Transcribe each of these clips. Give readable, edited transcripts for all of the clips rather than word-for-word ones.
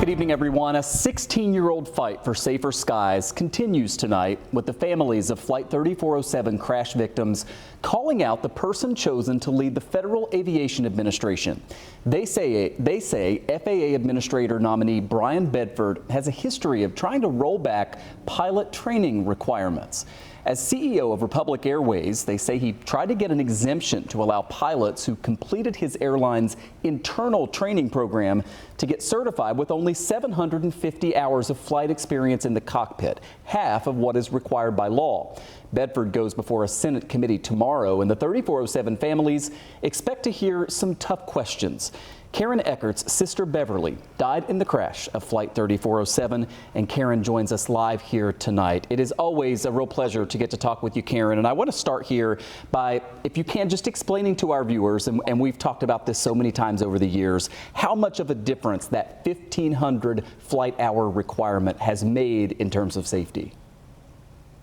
Good evening, everyone. A 16-year-old fight for safer skies continues tonight with the families of Flight 3407 crash victims calling out the person chosen to lead the Federal Aviation Administration. They say FAA Administrator nominee Brian Bedford has a history of trying to roll back pilot training requirements. As CEO of Republic Airways, they say he tried to get an exemption to allow pilots who completed his airline's internal training program to get certified with only 750 hours of flight experience in the cockpit, half of what is required by law. Bedford goes before a Senate committee tomorrow, and the 3407 families expect to hear some tough questions. Karen Eckert's sister Beverly died in the crash of Flight 3407, and Karen joins us live here tonight. It is always a real pleasure to get to talk with you, Karen, and I want to start here by, if you can, just explaining to our viewers, and we've talked about this so many times over the years, how much of a difference that 1,500 flight hour requirement has made in terms of safety.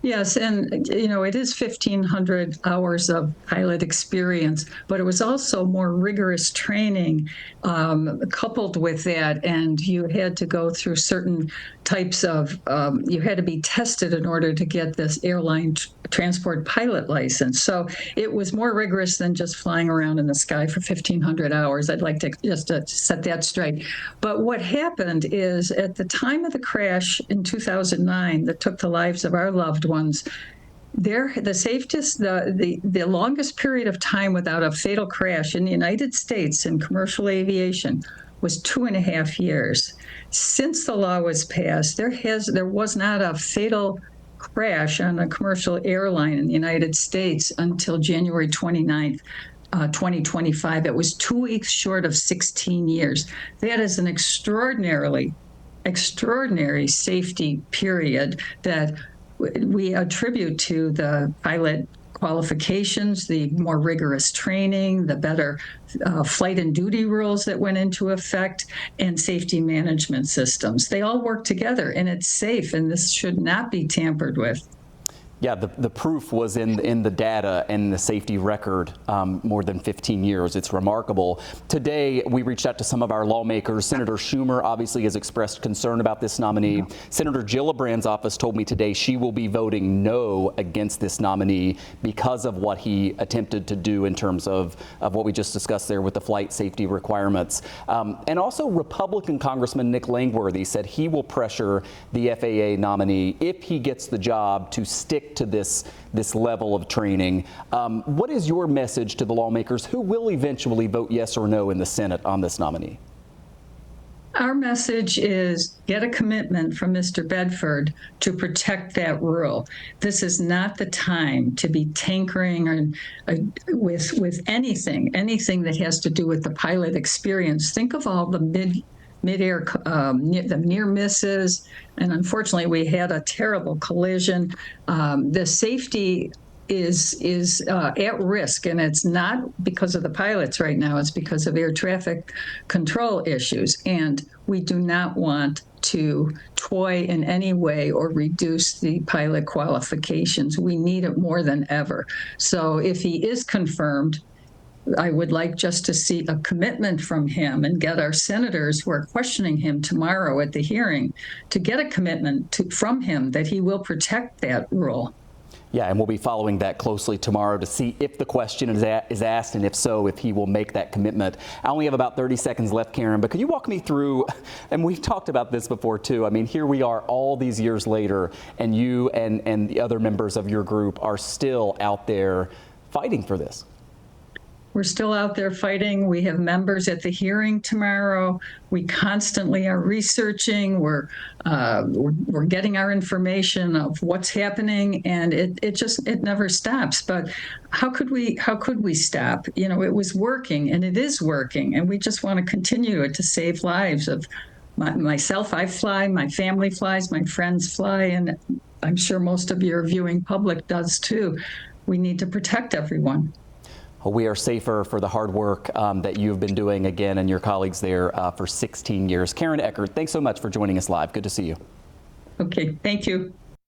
Yes, and it is 1,500 hours of pilot experience, but it was also more rigorous training coupled with that, and you had to go through certain types of, you had to be tested in order to get this airline transport pilot license. So it was more rigorous than just flying around in the sky for 1,500 hours. I'd like to just set that straight. But what happened is at the time of the crash in 2009 that took the lives of our loved ones, the longest period of time without a fatal crash in the United States in commercial aviation was 2.5 years. Since the law was passed, there was not a fatal crash on a commercial airline in the United States until January 29th. 2025. It was 2 weeks short of 16 years. That is an extraordinary safety period that we attribute to the pilot qualifications, the more rigorous training, the better flight and duty rules that went into effect, and safety management systems. They all work together, and it's safe, and this should not be tampered with. Yeah, the proof was in the data and the safety record, more than 15 years. It's remarkable. Today, we reached out to some of our lawmakers. Senator Schumer obviously has expressed concern about this nominee. Senator Gillibrand's office told me today she will be voting no against this nominee because of what he attempted to do in terms of what we just discussed there with the flight safety requirements. And also Republican Congressman Nick Langworthy said he will pressure the FAA nominee if he gets the job to stick to this level of training. What is your message to the lawmakers who will eventually vote yes or no in the Senate on this nominee? Our message is get a commitment from Mr. Bedford to protect that rule. This is not the time to be tinkering with anything that has to do with the pilot experience. Think of all the mid-air, the near misses, and unfortunately we had a terrible collision. The safety is at risk, and it's not because of the pilots right now, it's because of air traffic control issues, and we do not want to toy in any way or reduce the pilot qualifications. We need it more than ever. So if he is confirmed, I would like just to see a commitment from him and get our senators who are questioning him tomorrow at the hearing to get a commitment from him that he will protect that rule. Yeah, and we'll be following that closely tomorrow to see if the question is asked, and if so, if he will make that commitment. I only have about 30 seconds left, Karen, but could you walk me through, and we've talked about this before too, I mean, here we are all these years later, and you and the other members of your group are still out there fighting for this. We're still out there fighting. We have members at the hearing tomorrow. We constantly are researching. We're getting our information of what's happening, and it never stops. But how could we stop? It was working, and it is working, and we just want to continue it to save lives of myself. I fly, my family flies, my friends fly, and I'm sure most of your viewing public does too. We need to protect everyone. We are safer for the hard work that you've been doing, again, and your colleagues there for 16 years. Karen Eckert, thanks so much for joining us live. Good to see you. Okay, thank you.